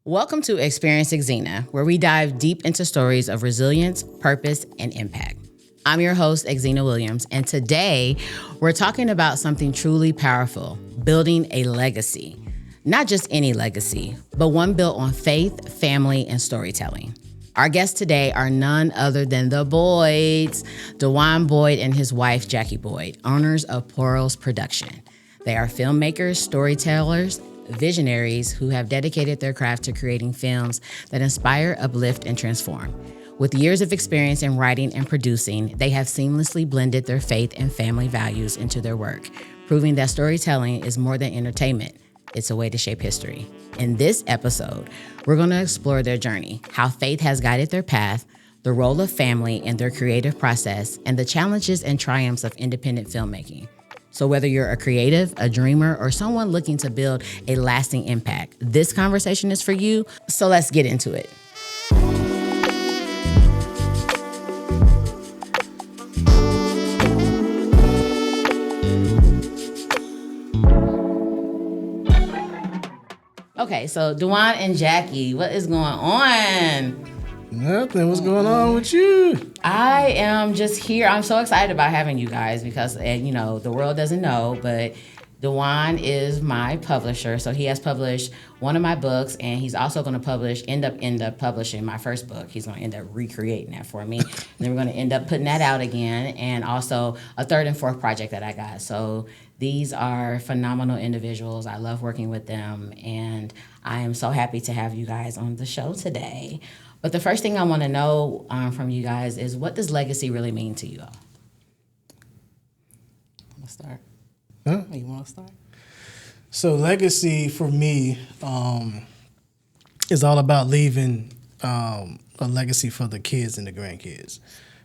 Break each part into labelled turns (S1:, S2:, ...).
S1: Welcome to Experiencing Xena, where we dive deep into stories of resilience, purpose, and impact. I'm your host, Xena Williams, and today we're talking about something truly powerful, building a legacy. Not just any legacy, but one built on faith, family, and storytelling. Our guests today are none other than the Boyds, DuJuan Boyd and his wife, Jackie Boyd, owners of Porals Production. They are filmmakers, storytellers, visionaries who have dedicated their craft to creating films that inspire, uplift, and transform. With years of experience in writing and producing, they have seamlessly blended their faith and family values into their work, proving that storytelling is more than entertainment. It's a way to shape history. In this episode, we're going to explore their journey, how faith has guided their path, the role of family in their creative process, and the challenges and triumphs of independent filmmaking. So whether you're a creative, a dreamer, or someone looking to build a lasting impact, this conversation is for you. So let's get into it. Okay, so DuJuan and Jackie, what is going on?
S2: Nothing. What's going on with you?
S1: I am just here. I'm so excited about having you guys because, the world doesn't know, but DuJuan is my publisher. So he has published one of my books, and he's also going to end up publishing my first book. He's going to end up recreating that for me. And then we're going to end up putting that out again, and also a third and fourth project that I got. So these are phenomenal individuals. I love working with them, and I am so happy to have you guys on the show today. But the first thing I want to know from you guys is, what does legacy really mean to you all?
S3: Want to start?
S2: Huh?
S3: You want to start?
S2: So legacy for me is all about leaving a legacy for the kids and the grandkids.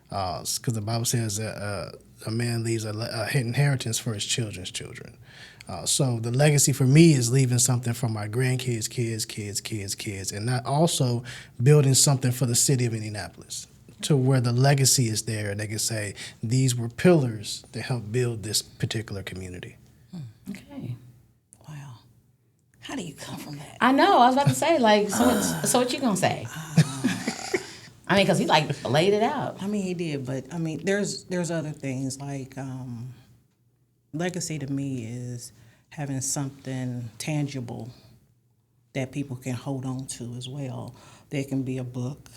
S2: Because the Bible says that a man leaves a inheritance for his children's children. So the legacy for me is leaving something for my grandkids, kids, and not also building something for the city of Indianapolis, to where the legacy is there and they can say these were pillars that helped build this particular community.
S1: Okay.
S3: Wow. How do you come from that?
S1: I know. I was about to say, so what you gonna say? I mean, because he laid it out.
S3: I mean, he did, but I mean, there's other things like legacy to me is having something tangible that people can hold on to as well. There can be a book,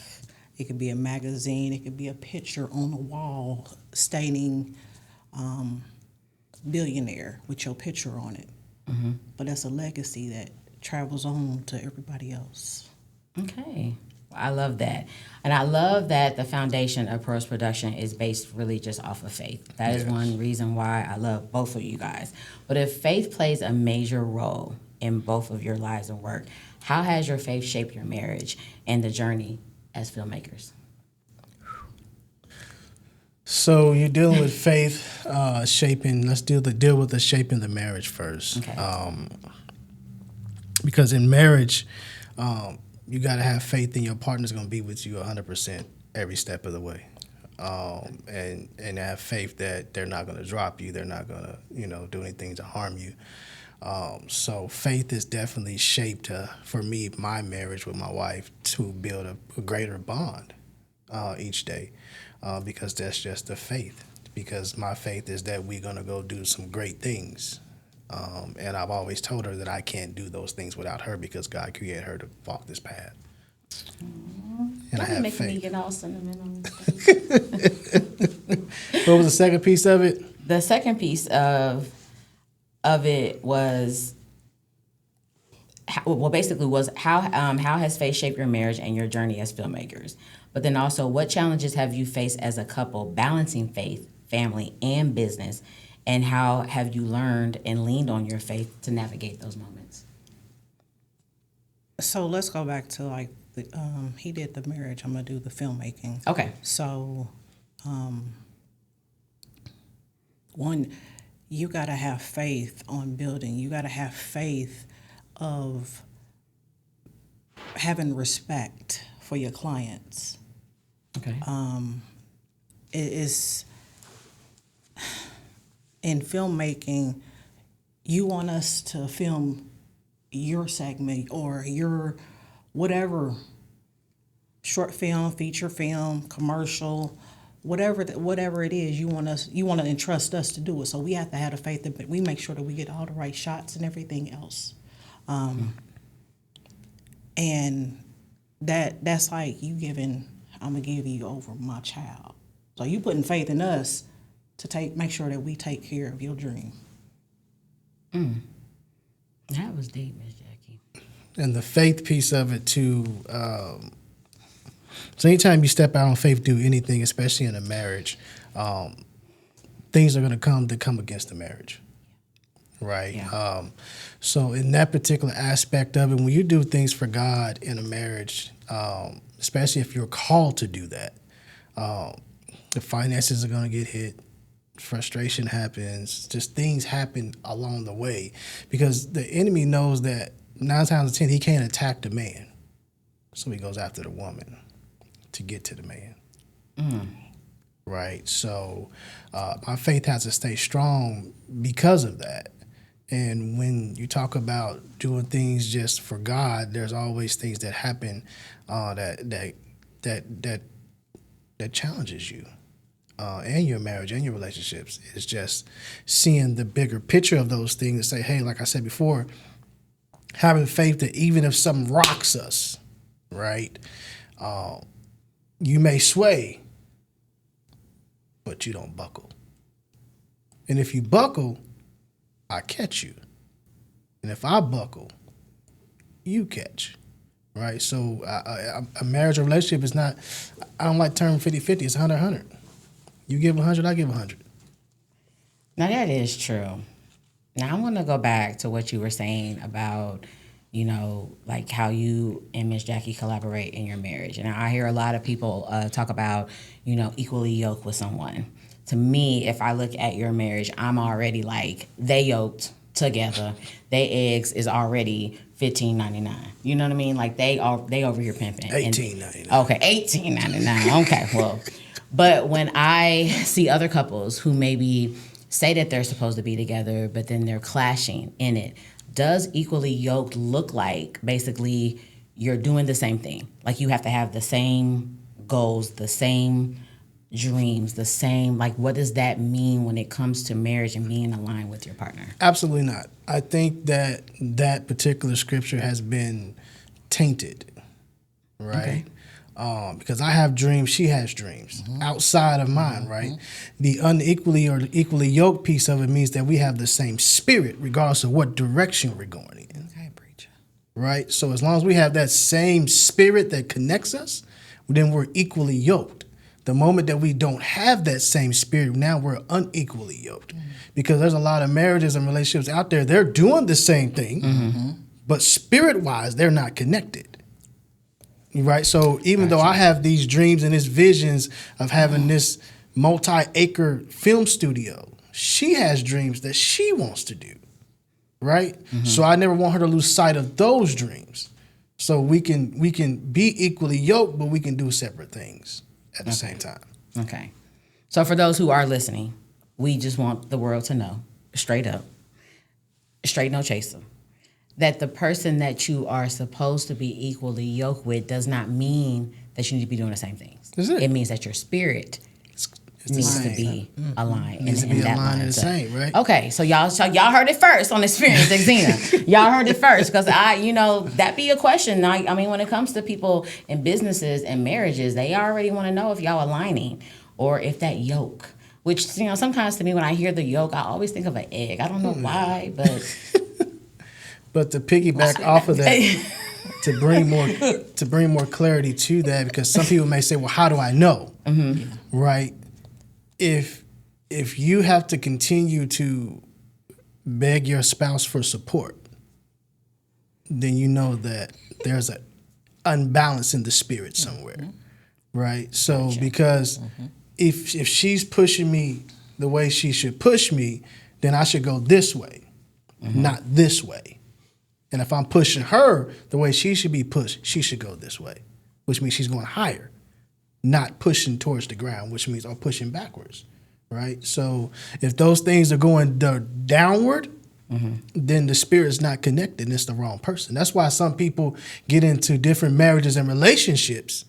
S3: it could be a magazine, it could be a picture on the wall stating billionaire with your picture on it. Mm-hmm. But that's a legacy that travels on to everybody else.
S1: Okay. I love that. And I love that the foundation of Porals Production is based really just off of faith. That is one reason why I love both of you guys. But if faith plays a major role in both of your lives and work, how has your faith shaped your marriage and the journey as filmmakers?
S2: So you're dealing with faith shaping. Let's deal with the shaping the marriage first.
S1: Okay.
S2: Because in marriage, you got to have faith in your partner's going to be with you 100% every step of the way, and have faith that they're not going to drop you, they're not going to do anything to harm you. So faith is definitely shaped for me, my marriage with my wife, to build a greater bond each day, because that's just the faith. Because my faith is that we're going to go do some great things. And I've always told her that I can't do those things without her, because God created her to walk this path. And I have
S1: making
S2: faith.
S1: me get all sentimental.
S2: What was the second piece of it?
S1: The second piece of it was, how has faith shaped your marriage and your journey as filmmakers? But then also, what challenges have you faced as a couple balancing faith, family, and business? And how have you learned and leaned on your faith to navigate those moments?
S3: So let's go back to he did the marriage, I'm going to do the filmmaking.
S1: Okay.
S3: So, one, you got to have faith on building. You got to have faith of having respect for your clients.
S1: Okay.
S3: It is, in filmmaking, you want us to film your segment or your whatever short film, feature film, commercial, whatever it is, you want to entrust us to do it. So we have to have the faith that we make sure that we get all the right shots and everything else. And that's like you giving, I'm gonna give you over my child. So you putting faith in us to make sure that we take care of your dream.
S1: That was deep, Miss Jackie.
S2: And the faith piece of it too. So anytime you step out on faith, do anything, especially in a marriage, things are going to come against the marriage, right?
S1: Yeah.
S2: So in that particular aspect of it, when you do things for God in a marriage, especially if you're called to do that, the finances are going to get hit. Frustration happens. Just things happen along the way because the enemy knows that 9 times out of 10 he can't attack the man, so he goes after the woman to get to the man. Right? So my faith has to stay strong because of that. And when you talk about doing things just for God, there's always things that happen that challenges you and your marriage and your relationships. It's just seeing the bigger picture of those things and say, hey, like I said before, having faith that even if something rocks us, right, you may sway, but you don't buckle. And if you buckle, I catch you. And if I buckle, you catch. Right? So a marriage or relationship is not, I don't like term 50-50. It's 100-100. You give 100, I give 100.
S1: Now, that is true. Now, I want to go back to what you were saying about, like how you and Miss Jackie collaborate in your marriage. And I hear a lot of people talk about, equally yoked with someone. To me, if I look at your marriage, I'm already like, they yoked together. They eggs is already $15.99. You know what I mean? Like they over here pimping.
S2: $18.99.
S1: Okay, $18.99. Okay, well, but when I see other couples who maybe say that they're supposed to be together, but then they're clashing in it, does equally yoked look like basically you're doing the same thing? Like you have to have the same goals, the same dreams, the same, like what does that mean when it comes to marriage and being aligned with your partner?
S2: Absolutely not. I think that particular scripture has been tainted, right? Okay. Because I have dreams, she has dreams outside of mine, right? The unequally or equally yoked piece of it means that we have the same spirit regardless of what direction we're going in. Okay, preacher. Right? So as long as we have that same spirit that connects us, then we're equally yoked. The moment that we don't have that same spirit, now we're unequally yoked. Because there's a lot of marriages and relationships out there, they're doing the same thing, but spirit-wise, they're not connected. Right? So even though I have these dreams and these visions of having this multi-acre film studio, she has dreams that she wants to do. Right? So I never want her to lose sight of those dreams. So we can be equally yoked, but we can do separate things at the same time.
S1: Okay. So for those who are listening, we just want the world to know, straight up, straight no chaser, that the person that you are supposed to be equally yoked with does not mean that you need to be doing the same things. It means that your spirit needs to be aligned.
S2: Needs to be aligned and the same, right?
S1: Okay, so y'all heard it first on Experience Xena. Y'all heard it first because that be a question. I mean, when it comes to people in businesses and marriages, they already want to know if y'all aligning or if that yoke. Which sometimes to me when I hear the yoke, I always think of an egg. I don't know why, but.
S2: But to piggyback off of that, to bring more clarity to that, because some people may say, "Well, how do I know?" Right? If you have to continue to beg your spouse for support, then you know that there's an unbalance in the spirit somewhere, right? So because if she's pushing me the way she should push me, then I should go this way, not this way. And if I'm pushing her the way she should be pushed, she should go this way, which means she's going higher, not pushing towards the ground, which means I'm pushing backwards, right? So if those things are going downward, then the spirit's not connected and it's the wrong person. That's why some people get into different marriages and relationships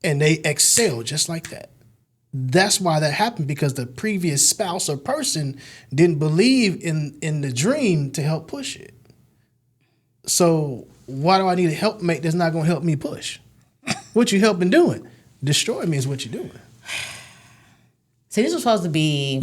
S2: and they excel just like that. That's why that happened, because the previous spouse or person didn't believe in the dream to help push it. So why do I need a helpmate that's not going to help me push? What you helping doing? Destroy me is what you're doing.
S1: See, this was supposed to be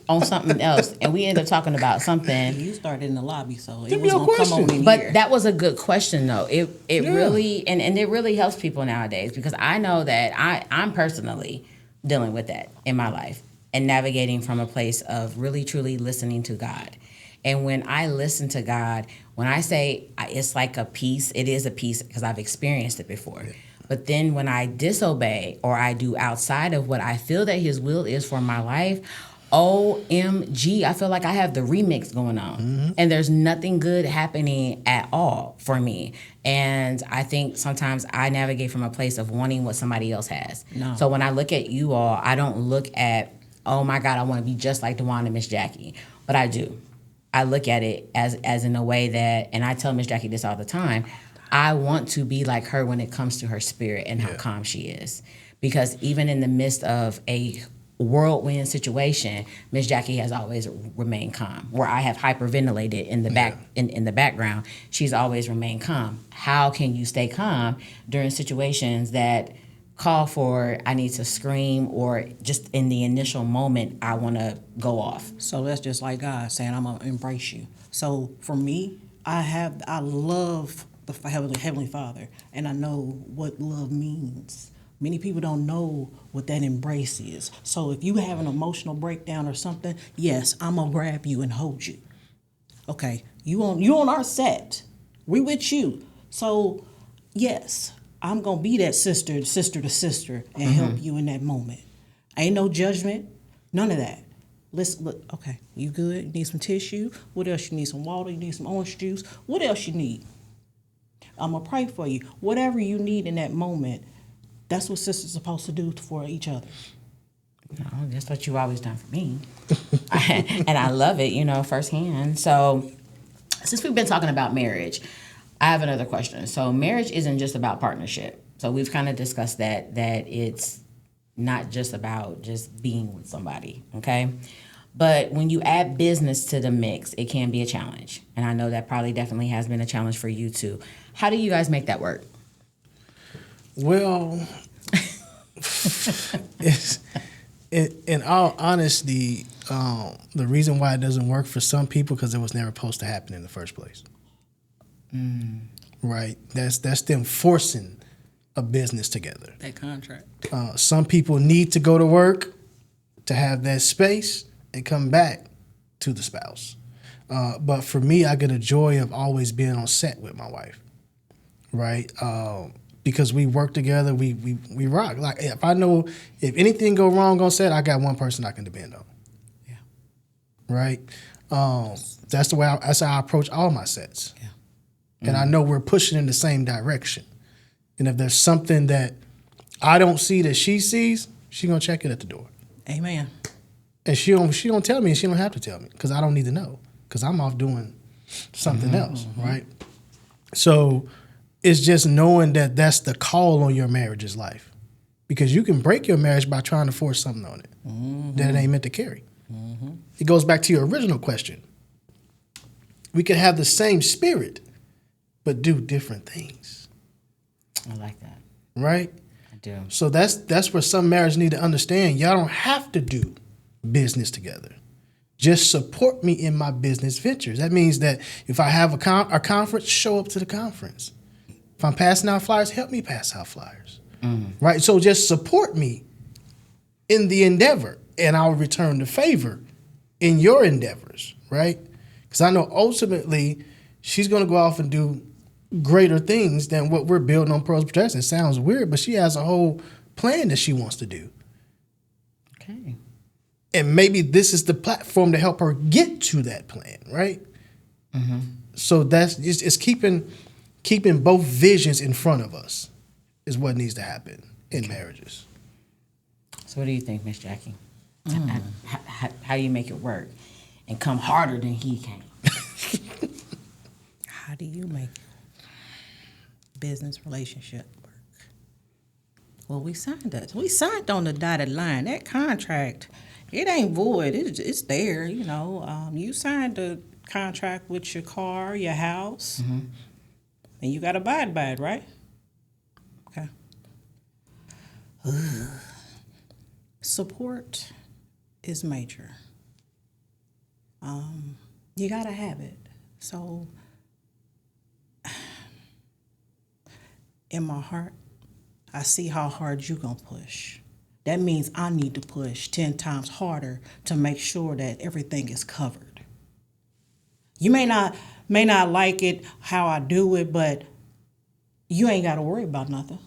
S1: on something else, and we ended up talking about something.
S3: You started in the lobby, so it
S2: Give me
S3: was
S2: your
S3: going to come on
S2: question.
S3: in
S1: But
S3: here.
S1: that was a good question, though. It
S2: Yeah.
S1: really, and it really helps people nowadays, because I know that I'm personally dealing with that in my life and navigating from a place of really, truly listening to God. And when I listen to God, when I say it's like a peace, it is a peace because I've experienced it before. Yeah. But then when I disobey or I do outside of what I feel that His will is for my life, OMG, I feel like I have the remix going on. And there's nothing good happening at all for me. And I think sometimes I navigate from a place of wanting what somebody else has.
S3: No.
S1: So when I look at you all, I don't look at, oh my God, I want to be just like DuJuan and Miss Jackie. But I do. I look at it as in a way that, and I tell Miss Jackie this all the time, I want to be like her when it comes to her spirit and how calm she is. Because even in the midst of a whirlwind situation, Miss Jackie has always remained calm. Where I have hyperventilated in the back in the background, she's always remained calm. How can you stay calm during situations that call for I need to scream, or just in the initial moment I want to go off?
S3: So that's just like God saying, I'm going to embrace you. So for me, I love the Heavenly Father, and I know what love means. Many people don't know what that embrace is. So if you have an emotional breakdown or something, yes, I'm going to grab you and hold you. Okay, you on our set. We with you. So yes, I'm going to be that sister to sister, and help you in that moment. Ain't no judgment, none of that. Listen, look, okay, you good? You need some tissue? What else you need? Some water? You need some orange juice? What else you need? I'm going to pray for you. Whatever you need in that moment, that's what sisters are supposed to do for each other.
S1: No, that's what you've always done for me. And I love it, firsthand. So since we've been talking about marriage, I have another question. So marriage isn't just about partnership. So we've kind of discussed that it's not just about just being with somebody, okay? But when you add business to the mix, it can be a challenge. And I know that probably definitely has been a challenge for you too. How do you guys make that work?
S2: Well, in all honesty, the reason why it doesn't work for some people because it was never supposed to happen in the first place. Right? That's them forcing a business together.
S3: That contract.
S2: Some people need to go to work to have that space and come back to the spouse. But for me, I get a joy of always being on set with my wife. Right? Because we work together, we rock. Like if I know if anything go wrong on set, I got one person I can depend on.
S3: Yeah.
S2: Right. That's how I approach all my sets.
S3: Yeah.
S2: And I know we're pushing in the same direction. And if there's something that I don't see that she sees, she's gonna check it at the door.
S3: Amen.
S2: And she don't tell me, and she don't have to tell me because I don't need to know because I'm off doing something else. Right. So. It's just knowing that that's the call on your marriage's life. Because you can break your marriage by trying to force something on it that it ain't meant to carry. It goes back to your original question. We can have the same spirit, but do different things.
S1: I like that.
S2: Right?
S1: I do.
S2: So that's where some marriages need to understand. Y'all don't have to do business together. Just support me in my business ventures. That means that if I have a conference, show up to the conference. If I'm passing out flyers, help me pass out flyers. Right? So just support me in the endeavor, and I'll return the favor in your endeavors, right? Because I know ultimately she's going to go off and do greater things than what we're building on Pearls Protection. It sounds weird, but she has a whole plan that she wants to do.
S1: Okay.
S2: And maybe this is the platform to help her get to that plan, right? So that's it's keeping both visions in front of us is what needs to happen in marriages.
S1: So what do you think, Miss Jackie? How do you make it work? and come harder than he came?
S3: How do you make business relationship work? Well, we signed it. We signed on the dotted line. That contract, it ain't void. It's there. You know, you signed a contract with your car, your house, and you got to abide by it, right? Okay. Support is major. You got to have it. So, in my heart, I see how hard you gonna push. That means I need to push 10 times harder to make sure that everything is covered. You may not like it how I do it, but you ain't got to worry about nothing.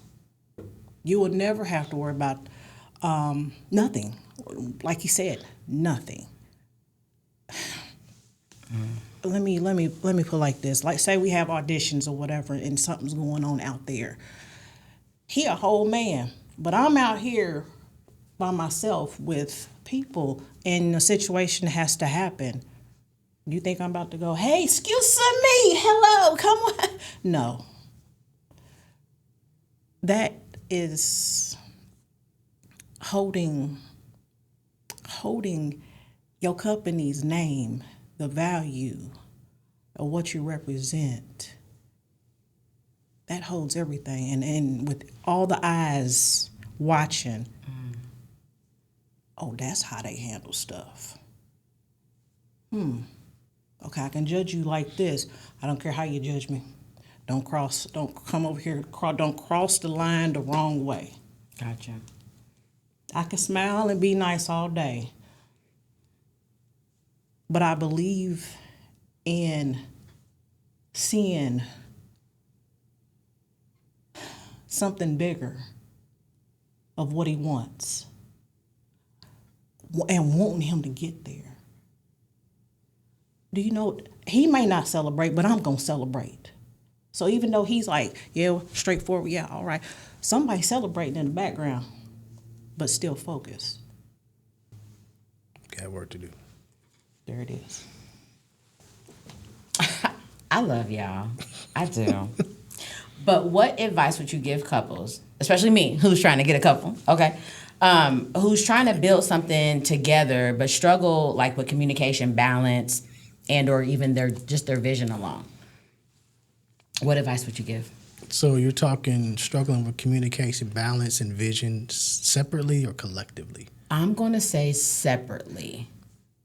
S3: You will never have to worry about nothing. Like he said, nothing. Let me put it like this. Like, say we have auditions or whatever, and something's going on out there. He a whole man, but I'm out here by myself with people, and the situation has to happen. You think I'm about to go, hey, excuse me, hello, come on? No. That is holding your company's name, the value of what you represent. That holds everything. And with all the eyes watching, oh, that's how they handle stuff. Okay, I can judge you like this. I don't care how you judge me. Don't come over here, don't cross the line the wrong way.
S1: Gotcha.
S3: I can smile and be nice all day. But I believe in seeing something bigger of what he wants and wanting him to get there. Do you know, he may not celebrate, but I'm going to celebrate. So even though he's like, yeah, straightforward, yeah, all right, somebody celebrating in the background, but still focused.
S2: Got work to do.
S3: There it is.
S1: I love y'all. I do. But what advice would you give couples, especially me, who's trying to get a couple, okay, who's trying to build something together but struggle like with communication, balance, and or even their vision alone? What advice would you give?
S2: So you're talking struggling with communication, balance, and vision separately or collectively? I'm
S1: going to say separately,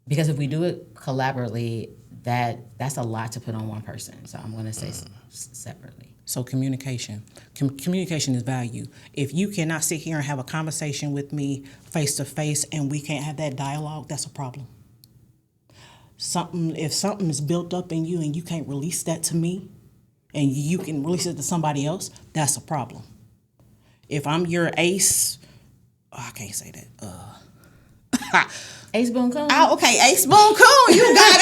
S1: because if we do it collaboratively, that's a lot to put on one person. So I'm going to say separately.
S3: So communication. Communication is value. If you cannot sit here and have a conversation with me face to face and we can't have that dialogue, that's a problem. If something is built up in you and you can't release that to me and you can release it to somebody else, that's a problem. If I'm your ace, I can't say that.
S1: Ace Boon Coon.
S3: Oh, okay, Ace Boon Coon, you got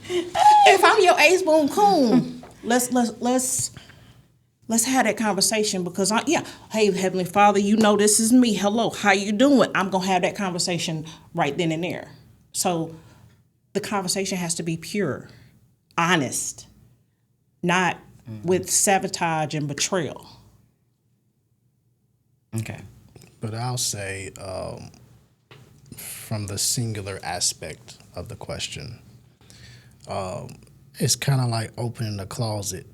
S3: it. If I'm your Ace Boon Coon, let's have that conversation, because hey, Heavenly Father, you know this is me. Hello, how you doing? I'm gonna have that conversation right then and there. So the conversation has to be pure, honest, not with sabotage and betrayal.
S1: Okay.
S2: But I'll say, from the singular aspect of the question, it's kind of like opening a closet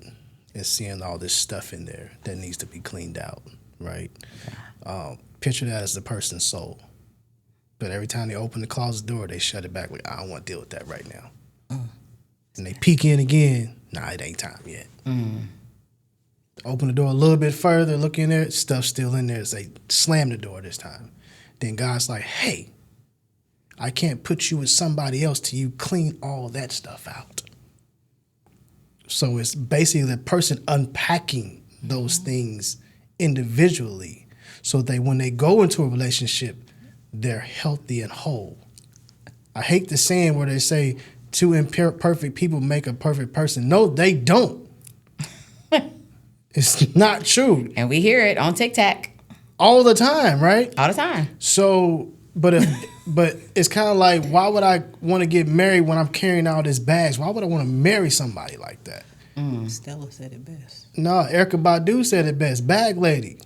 S2: and seeing all this stuff in there that needs to be cleaned out, right? Okay. Picture that as the person's soul. But every time they open the closet door, they shut it back. Like, I don't want to deal with that right now. And they peek in again. Nah, it ain't time yet. Open the door a little bit further, look in there, stuff's still in there. So they slam the door this time. Then God's like, hey, I can't put you with somebody else till you clean all that stuff out. So it's basically the person unpacking those things individually so that when they go into a relationship, they're healthy and whole. I hate the saying where they say two imperfect people make a perfect person. No, they don't. It's not true.
S1: And we hear it on TikTok.
S2: All the time, right?
S1: All the time.
S2: So but it's kind of like, why would I want to get married when I'm carrying all this bags? Why would I want to marry somebody like that?
S3: Stella said it best.
S2: No, Erykah Badu said it best. Bag lady,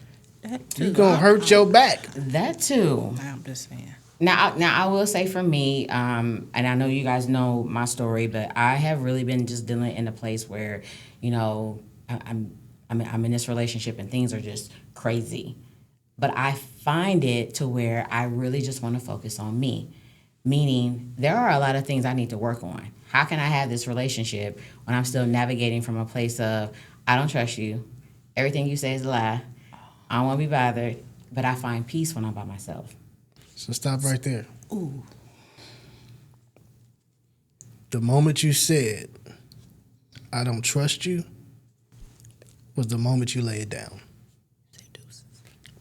S3: That too.
S2: you gonna hurt your back.
S1: That too.
S3: I'm just saying.
S1: Now I will say for me, and I know you guys know my story, but I have really been just dealing in a place where, I'm in this relationship and things are just crazy. But I find it to where I really just want to focus on me. Meaning, there are a lot of things I need to work on. How can I have this relationship when I'm still navigating from a place of, I don't trust you, everything you say is a lie, I don't want to be bothered, but I find peace when I'm by myself.
S2: So stop right there.
S3: Ooh.
S2: The moment you said, I don't trust you, was the moment you lay it down.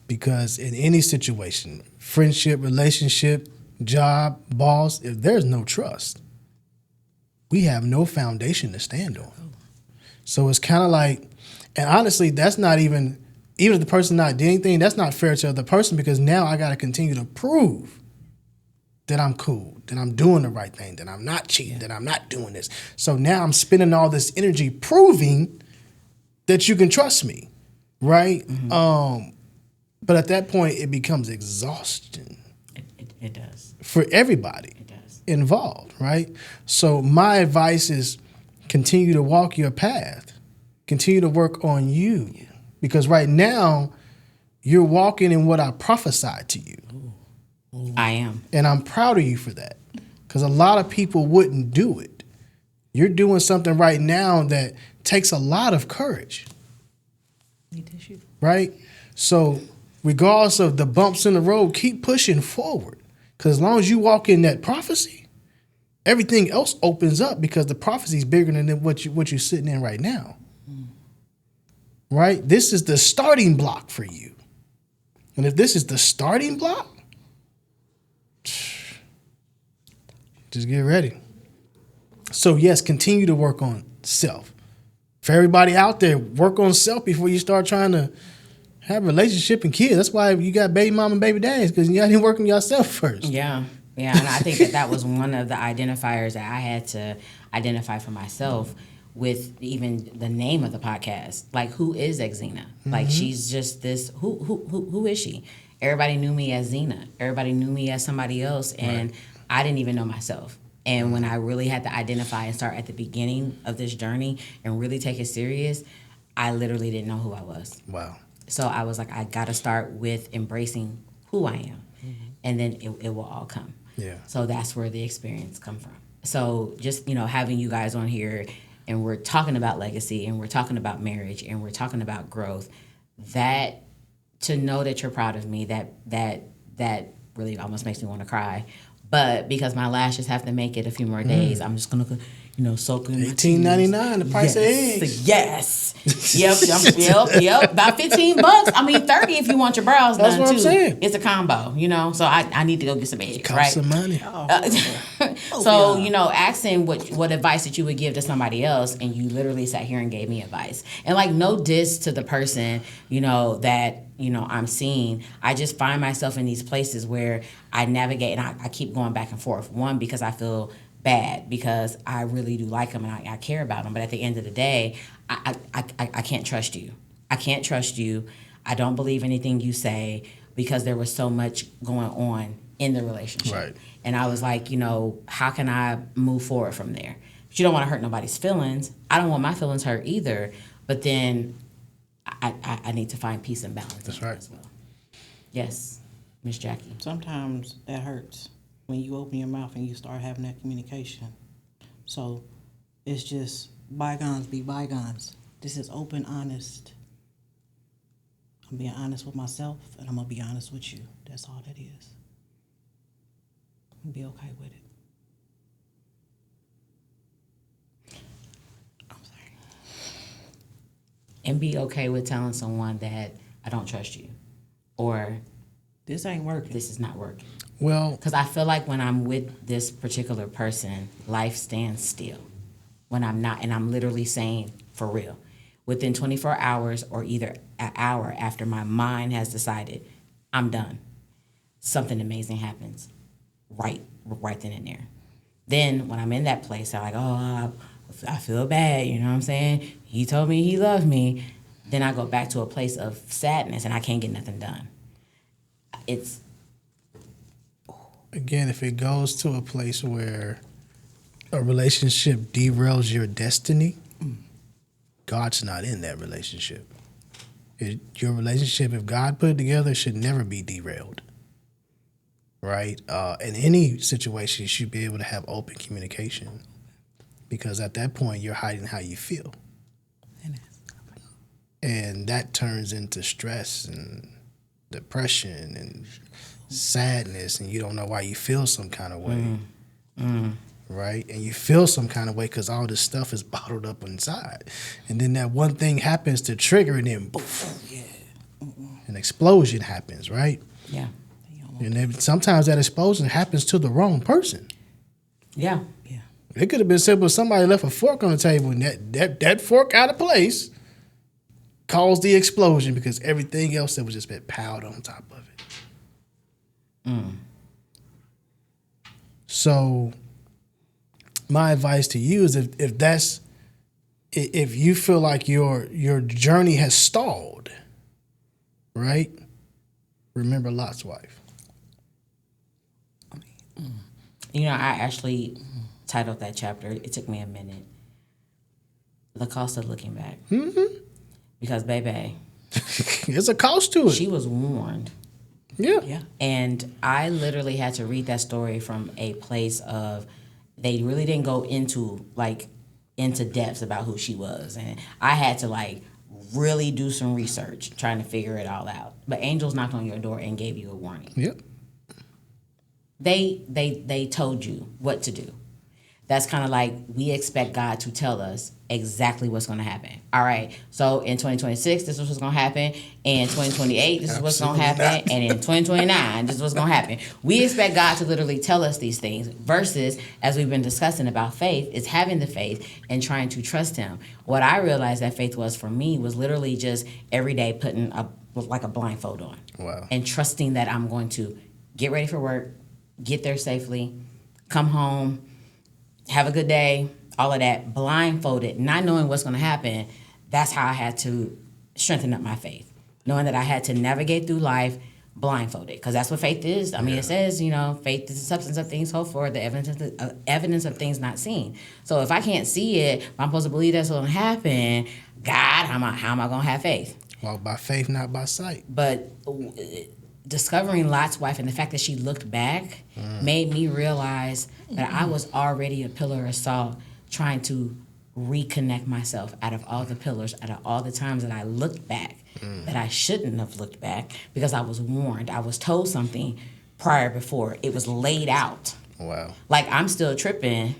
S2: Because in any situation, friendship, relationship, job, boss, if there's no trust, we have no foundation to stand on. So it's kind of like, and honestly, that's not even if the person not did anything, that's not fair to the other person, because now I got to continue to prove that I'm cool, that I'm doing the right thing, that I'm not cheating, that I'm not doing this. So now I'm spending all this energy proving that you can trust me, right?
S1: Mm-hmm.
S2: But at that point, it becomes exhaustion.
S1: It does.
S2: For everybody involved, right? So my advice is continue to walk your path. Continue to work on you. Yeah. Because right now, you're walking in what I prophesied to you.
S1: Ooh. I am.
S2: And I'm proud of you for that. Because a lot of people wouldn't do it. You're doing something right now that takes a lot of courage.
S3: Need tissue.
S2: Right? So regardless of the bumps in the road, keep pushing forward. Because as long as you walk in that prophecy, everything else opens up, because the prophecy is bigger than what you're sitting in right now. Right? This is the starting block for you. And if this is the starting block, just get ready. So yes, continue to work on self. For everybody out there, work on self before you start trying to have a relationship and kids. That's why you got baby mom and baby daddies, because you got to work on yourself first.
S1: Yeah. Yeah. And I think that was one of the identifiers that I had to identify for myself with even the name of the podcast. Like, who is Xena? Mm-hmm. Like, she's just this, who is she? Everybody knew me as Xena. Everybody knew me as somebody else, and I didn't even know myself. And when I really had to identify and start at the beginning of this journey and really take it serious, I literally didn't know who I was.
S2: Wow.
S1: So I was like, I got to start with embracing who I am, and then it will all come.
S2: Yeah.
S1: So that's where the experience come from. So just, having you guys on here, and we're talking about legacy, and we're talking about marriage, and we're talking about growth, that to know that you're proud of me, that really almost makes me want to cry. But because my lashes have to make it a few more days, I'm just gonna, soak in
S2: $18.99, the price of eggs.
S1: Yes. Yep. About $15. I mean, $30 if you want your brows
S2: That's
S1: done
S2: what
S1: too.
S2: I'm saying.
S1: It's a combo, So I need to go get some eggs,
S2: Cost some money.
S1: Asking what advice that you would give to somebody else, and you literally sat here and gave me advice. And like, no diss to the person, that I'm seeing. I just find myself in these places where I navigate, and I keep going back and forth. One, because I feel bad, because I really do like them and I care about them. But at the end of the day, I can't trust you. I can't trust you. I don't believe anything you say, because there was so much going on in the relationship.
S2: Right.
S1: And I was like, how can I move forward from there? But you don't want to hurt nobody's feelings. I don't want my feelings hurt either. But then I need to find peace and balance.
S2: That's right.
S1: As well. Yes, Miss Jackie.
S3: Sometimes that hurts when you open your mouth and you start having that communication. So it's just bygones be bygones. This is open, honest. I'm being honest with myself, and I'm going to be honest with you. That's all that is. And be okay with it. I'm sorry.
S1: And be okay with telling someone that I don't trust you, or
S3: this ain't working.
S1: This is not working.
S2: Well,
S1: because I feel like when I'm with this particular person, life stands still. When I'm not, and I'm literally saying for real, within 24 hours or either an hour after my mind has decided I'm done, something amazing happens right then and there. Then when I'm in that place, I'm like, oh, I feel bad, you know what I'm saying? He told me he loved me. Then I go back to a place of sadness and I can't get nothing done. It's...
S2: Again, if it goes to a place where a relationship derails your destiny, God's not in that relationship. Your relationship, if God put it together, should never be derailed. Right? In any situation, you should be able to have open communication, because at that point, you're hiding how you feel. And that turns into stress and depression and sadness, and you don't know why you feel some kind of way. Right? And you feel some kind of way because all this stuff is bottled up inside. And then that one thing happens to trigger, and then boom, an explosion happens, right?
S1: Yeah.
S2: And then sometimes that explosion happens to the wrong person.
S1: Yeah.
S2: It could have been simple. Somebody left a fork on the table, and that fork out of place caused the explosion because everything else that was just been piled on top of it. So my advice to you is if you feel like your journey has stalled, right? Remember Lot's wife.
S1: You know, I actually titled that chapter, it took me a minute, The Cost of Looking Back. Because, baby,
S2: there's a cost to it.
S1: She was warned.
S2: Yeah.
S1: And I literally had to read that story from a place of, they really didn't go into depths about who she was. And I had to really do some research trying to figure it all out. But angels knocked on your door and gave you a warning.
S2: Yep.
S1: They told you what to do. That's kind of like we expect God to tell us exactly what's going to happen. All right, so in 2026, this is what's going to happen. In 2028, this is what's going to happen. And in 2029, this is what's going to happen. We expect God to literally tell us these things versus, as we've been discussing about faith, is having the faith and trying to trust Him. What I realized that faith was for me was literally just every day putting a blindfold on.
S2: Wow.
S1: And trusting that I'm going to get ready for work, get there safely, come home, have a good day, all of that, blindfolded, not knowing what's going to happen. That's how I had to strengthen up my faith, knowing that I had to navigate through life blindfolded, because that's what faith is. I mean, It says, faith is the substance of things hoped for, the evidence of things not seen. So if I can't see it, if I'm supposed to believe that's going to happen, God, how am I going to have faith?
S2: Walk by faith, not by sight.
S1: But discovering Lot's wife and the fact that she looked back made me realize that I was already a pillar of salt, trying to reconnect myself out of all the pillars, out of all the times that I looked back, that I shouldn't have looked back because I was warned. I was told something before. It was laid out.
S2: Wow.
S1: I'm still tripping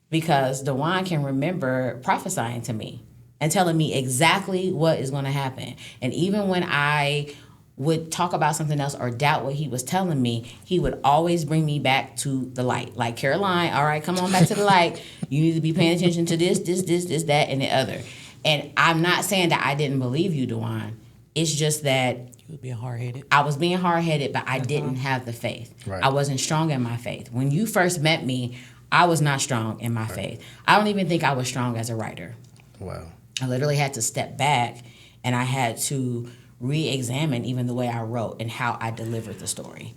S1: because DuJuan can remember prophesying to me and telling me exactly what is going to happen. And even when I would talk about something else or doubt what he was telling me, he would always bring me back to the light. Like, Caroline, all right, come on back to the light. You need to be paying attention to this, that, and the other. And I'm not saying that I didn't believe you, DuJuan. It's just that
S3: You were being hard-headed.
S1: I was being hard-headed, but I didn't have the faith.
S2: Right.
S1: I wasn't strong in my faith. When you first met me, I was not strong in my faith. I don't even think I was strong as a writer.
S2: Wow.
S1: I literally had to step back, and I had to re-examine even the way I wrote and how I delivered the story.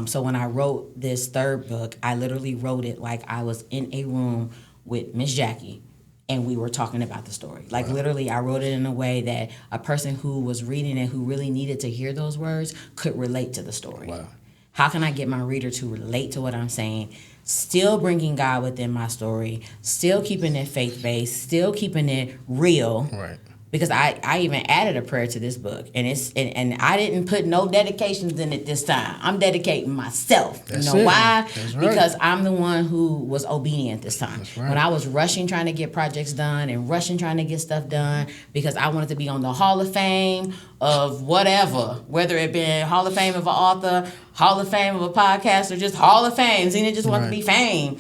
S1: So when I wrote this third book, I literally wrote it like I was in a room with Miss Jackie, and we were talking about the story. Literally, I wrote it in a way that a person who was reading it, who really needed to hear those words, could relate to the story.
S2: Wow.
S1: How can I get my reader to relate to what I'm saying, still bringing God within my story, still keeping it faith-based, still keeping it real?
S2: Right.
S1: Because I even added a prayer to this book, and I didn't put no dedications in it this time. I'm dedicating myself.
S2: That's
S1: you know
S2: it.
S1: why?
S2: That's right.
S1: Because I'm the one who was obedient this time.
S2: That's right.
S1: When I was rushing trying to get projects done and rushing trying to get stuff done because I wanted to be on the Hall of Fame of whatever, whether it be Hall of Fame of an author, Hall of Fame of a podcast, or just Hall of Fame, Zena just wanted to be fame.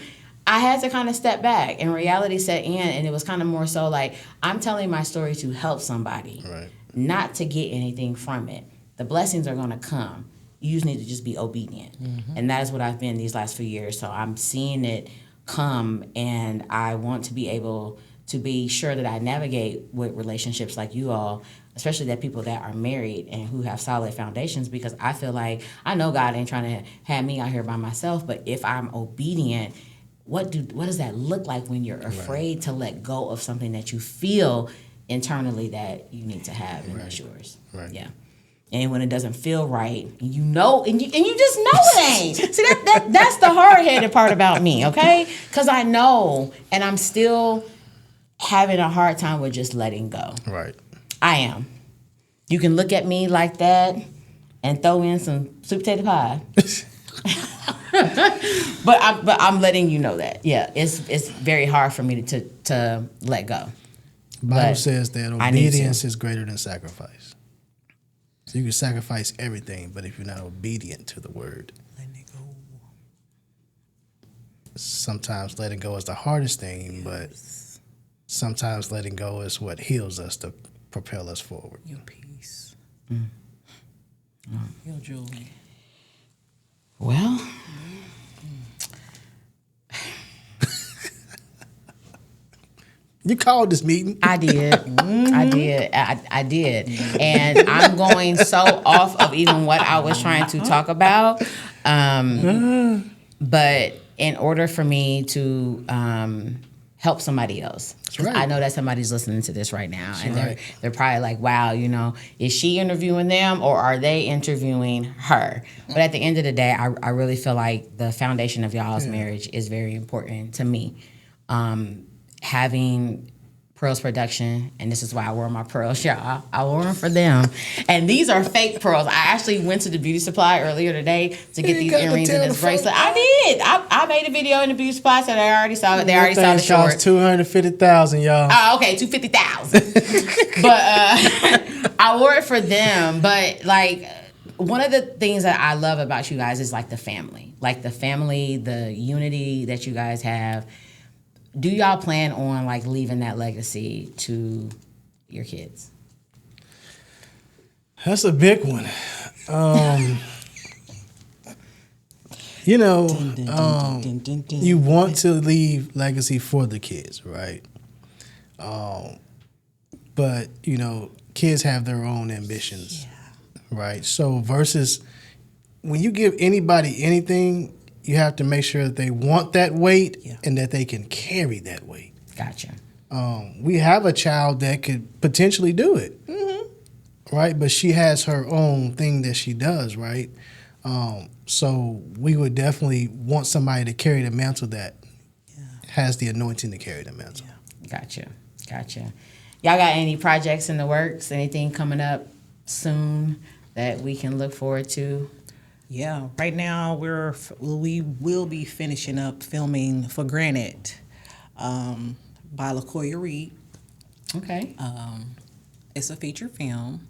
S1: I had to kind of step back, and reality set in, and it was kind of more so like, I'm telling my story to help somebody,
S2: Right.
S1: not to get anything from it. The blessings are going to come. You just need to just be obedient. And that is what I've been these last few years. So I'm seeing it come, and I want to be able to be sure that I navigate with relationships like you all, especially that people that are married and who have solid foundations, because I feel like I know God ain't trying to have me out here by myself, but if I'm obedient, what does that look like when you're afraid to let go of something that you feel internally that you need to have and that's yours?
S2: Right.
S1: Yeah. And when it doesn't feel right, and you know, and you just know it ain't. See, that's the hard-headed part about me, okay? Because I know, and I'm still having a hard time with just letting go.
S2: Right.
S1: I am. You can look at me like that and throw in some sweet potato pie. but I'm letting you know that. Yeah, it's very hard for me to let go.
S2: Bible says that obedience is greater than sacrifice. So you can sacrifice everything, but if you're not obedient to the word, sometimes letting go is the hardest thing, but sometimes letting go is what heals us to propel us forward.
S3: Your peace. Your joy.
S1: Well,
S2: you called this meeting.
S1: I did. I did. And I'm going so off of even what I was trying to talk about. But in order for me to help somebody else,
S2: right.
S1: I know that somebody's listening to this right now, and
S2: right.
S1: they're probably like, wow, is she interviewing them or are they interviewing her? But at the end of the day, I really feel like the foundation of y'all's marriage is very important to me. Having Pearls Production, and this is why I wore my pearls, y'all. I wore them for them. And these are fake pearls. I actually went to the beauty supply earlier today to get these earrings and this bracelet. I did. I made a video in the beauty supply, so they already saw it. They already saw the short.
S2: $250,000, y'all.
S1: Oh, okay, $250,000. But I wore it for them. But like, one of the things that I love about you guys is like the family, the unity that you guys have. Do y'all plan on like leaving that legacy to your kids?
S2: That's a big one. You want to leave legacy for the kids, right? But kids have their own ambitions, right? So versus when you give anybody anything, you have to make sure that they want that weight and that they can carry that weight.
S1: Gotcha.
S2: We have a child that could potentially do it, right? But she has her own thing that she does, right? So we would definitely want somebody to carry the mantle that has the anointing to carry the mantle.
S1: Gotcha. Y'all got any projects in the works? Anything coming up soon that we can look forward to?
S3: Yeah, right now we will be finishing up filming For Granted by LaCoya Reed.
S1: Okay.
S3: It's a feature film,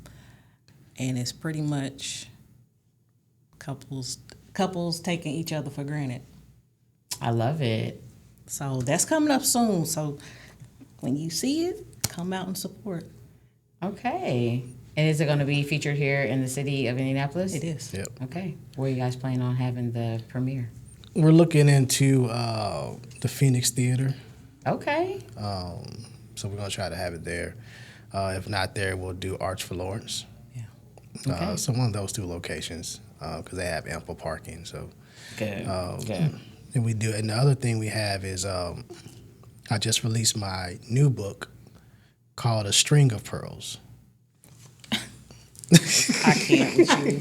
S3: and it's pretty much couples taking each other for granted.
S1: I love it.
S3: So that's coming up soon. So when you see it, come out and support.
S1: Okay. And is it going to be featured here in the city of Indianapolis?
S3: It is.
S2: Yep.
S1: Okay. Where are you guys planning on having the premiere?
S2: We're looking into the Phoenix Theater.
S1: Okay.
S2: So we're going to try to have it there. If not there, we'll do Arch for Lawrence.
S3: Yeah.
S1: Okay.
S2: So one of those two locations, because they have ample parking. So
S1: Good.
S2: And we do. And the other thing we have is I just released my new book called A String of Pearls.
S3: I can't with you.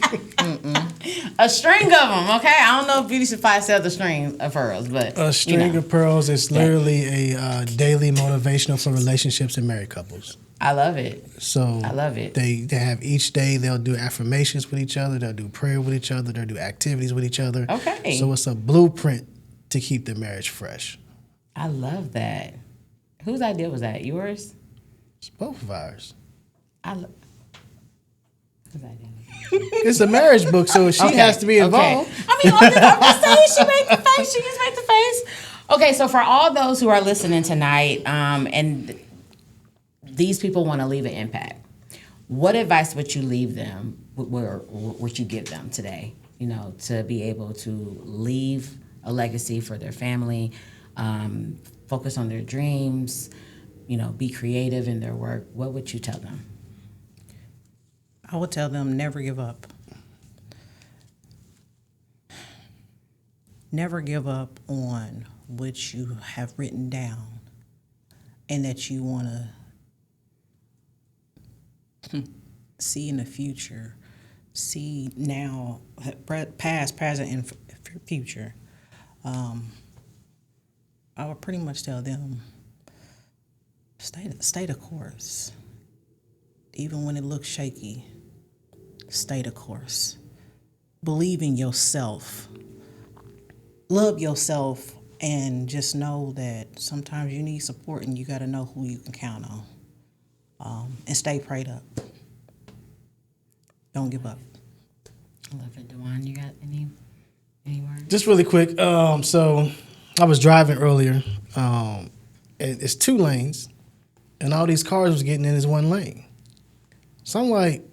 S1: A string of them, okay? I don't know if Beauty Supply sells a string of pearls, but
S2: A String of Pearls is literally a daily motivational for relationships and married couples.
S1: I love it.
S2: So
S1: I love it.
S2: They have each day, they'll do affirmations with each other, they'll do prayer with each other, they'll do activities with each other.
S1: Okay.
S2: So it's a blueprint to keep the marriage fresh.
S1: I love that. Whose idea was that? Yours?
S2: It's both of ours.
S1: Whose idea?
S2: It's a marriage book, so she has to be involved.
S1: Okay. I mean, I'm just saying, she made the face. She just made the face. Okay, so for all those who are listening tonight, and these people want to leave an impact, What advice would you leave them, or would you give them today, to be able to leave a legacy for their family, focus on their dreams, be creative in their work? What would you tell them?
S3: I would tell them never give up. Never give up on what you have written down and that you want to see in the future, see now, past, present, and future. I would pretty much tell them, stay the course. Even when it looks shaky, stay the course. Believe in yourself. Love yourself, and just know that sometimes you need support and you got to know who you can count on. And stay prayed up. Don't give up.
S1: I love it. DuJuan, you got any words?
S2: Just really quick. So I was driving earlier. And it's 2 lanes, and all these cars was getting in this 1 lane. So I'm like,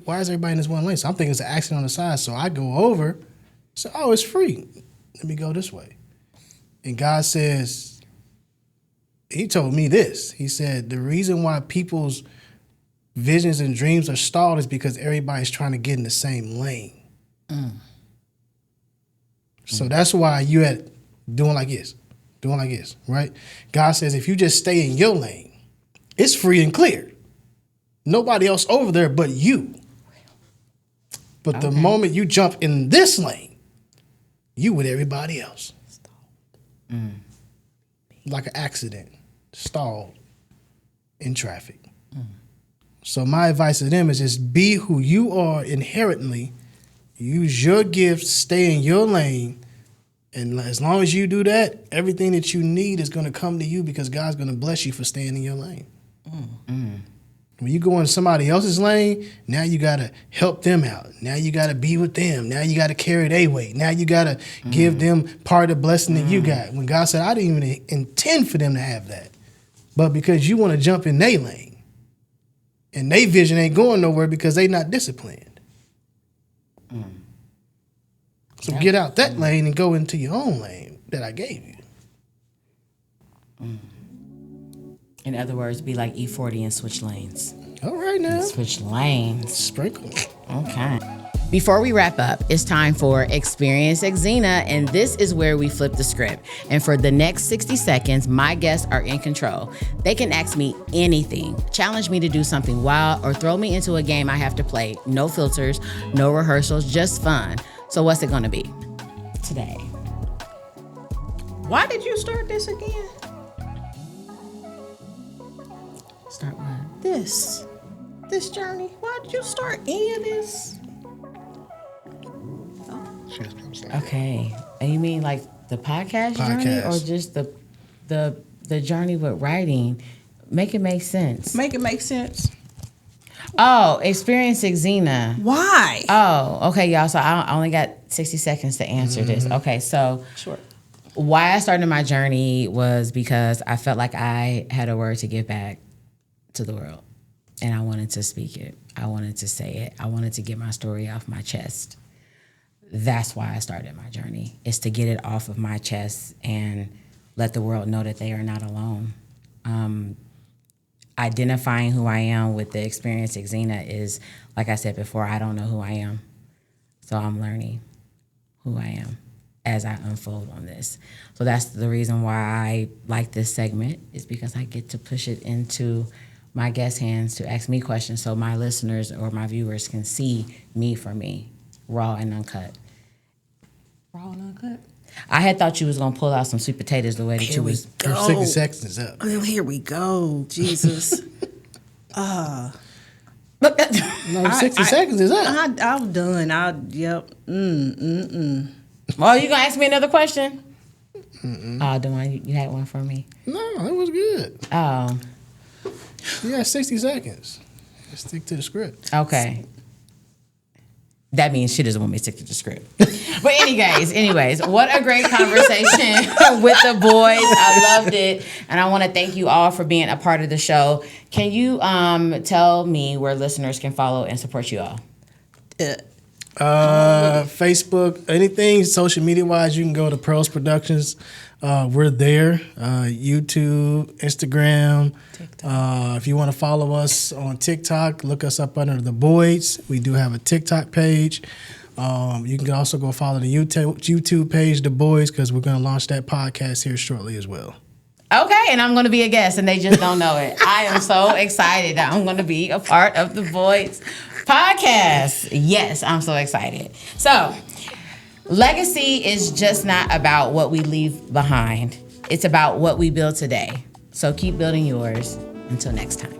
S2: why is everybody in this 1 lane? So I'm thinking it's an accident on the side. So I go over. So, it's free. Let me go this way. And God says, he told me this. He said, the reason why people's visions and dreams are stalled is because everybody's trying to get in the same lane. So that's why you at doing like this, right? God says, if you just stay in your lane, it's free and clear. Nobody else over there but you. But the moment you jump in this lane, you with everybody else. Like an accident, stalled in traffic. So my advice to them is just be who you are inherently. Use your gifts, stay in your lane. And as long as you do that, everything that you need is going to come to you because God's going to bless you for staying in your lane. When you go in somebody else's lane, now you got to help them out. Now you got to be with them. Now you got to carry their weight. Now you got to give them part of the blessing that you got. When God said, I didn't even intend for them to have that. But because you want to jump in their lane, and their vision ain't going nowhere because they not disciplined. So get out that lane and go into your own lane that I gave you.
S1: In other words, be like E40 and switch lanes.
S2: All right now.
S1: Switch lanes.
S2: Sprinkle.
S1: Okay. Before we wrap up, it's time for Experience Exina, and this is where we flip the script. And for the next 60 seconds, my guests are in control. They can ask me anything, challenge me to do something wild, or throw me into a game I have to play. No filters, no rehearsals, just fun. So what's it gonna be today?
S3: Why did you start this again?
S1: Start what?
S3: This journey. Why did you start any of this?
S1: Okay. And you mean like the podcast journey, or just the journey with writing? Make it make sense.
S3: Make it make sense.
S1: Oh, Experience Exina.
S3: Why?
S1: Oh, okay, y'all. So I only got 60 seconds to answer this. Okay, so
S3: Sure.
S1: why I started my journey was because I felt like I had a word to give back to the world, and I wanted to speak it. I wanted to say it. I wanted to get my story off my chest. That's why I started my journey, is to get it off of my chest and let the world know that they are not alone. Identifying who I am with the Experience Exina is, like I said before, I don't know who I am. So I'm learning who I am as I unfold on this. So that's the reason why I like this segment, is because I get to push it into my guest hands to ask me questions so my listeners or my viewers can see me for me, raw and uncut.
S3: Raw and uncut?
S1: I had thought you was going to pull out some sweet potatoes the way that you was.
S2: Our 60 seconds is up.
S3: Oh, here we go. Jesus.
S2: No, 60 seconds is up.
S3: I'm done. Yep.
S1: Well, you going to ask me another question? Oh, DuJuan, you had one for me?
S2: No, that was good.
S1: Oh.
S2: You got 60 seconds. Just stick to the script.
S1: Okay. That means she doesn't want me to stick to the script. But anyways, what a great conversation with the boys. I loved it. And I want to thank you all for being a part of the show. Can you tell me where listeners can follow and support you all?
S2: Facebook, anything social media wise, you can go to Pearls Productions. We're there. YouTube, Instagram. If you want to follow us on TikTok, look us up under The Boyds. We do have a TikTok page. You can also go follow the YouTube page, The Boyds, because we're going to launch that podcast here shortly as well.
S1: Okay, and I'm going to be a guest, and they just don't know it. I am so excited that I'm going to be a part of The Boyds podcast. Yes, I'm so excited. So, legacy is just not about what we leave behind. It's about what we build today. So keep building yours. Until next time.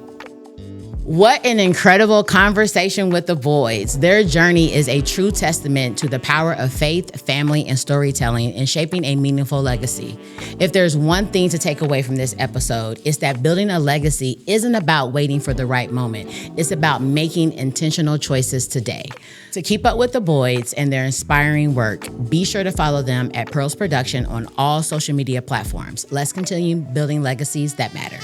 S1: What an incredible conversation with the Boyds. Their journey is a true testament to the power of faith, family, and storytelling in shaping a meaningful legacy. If there's one thing to take away from this episode, it's that building a legacy isn't about waiting for the right moment. It's about making intentional choices today. To keep up with the Boyds and their inspiring work, be sure to follow them at Pearls Production on all social media platforms. Let's continue building legacies that matter.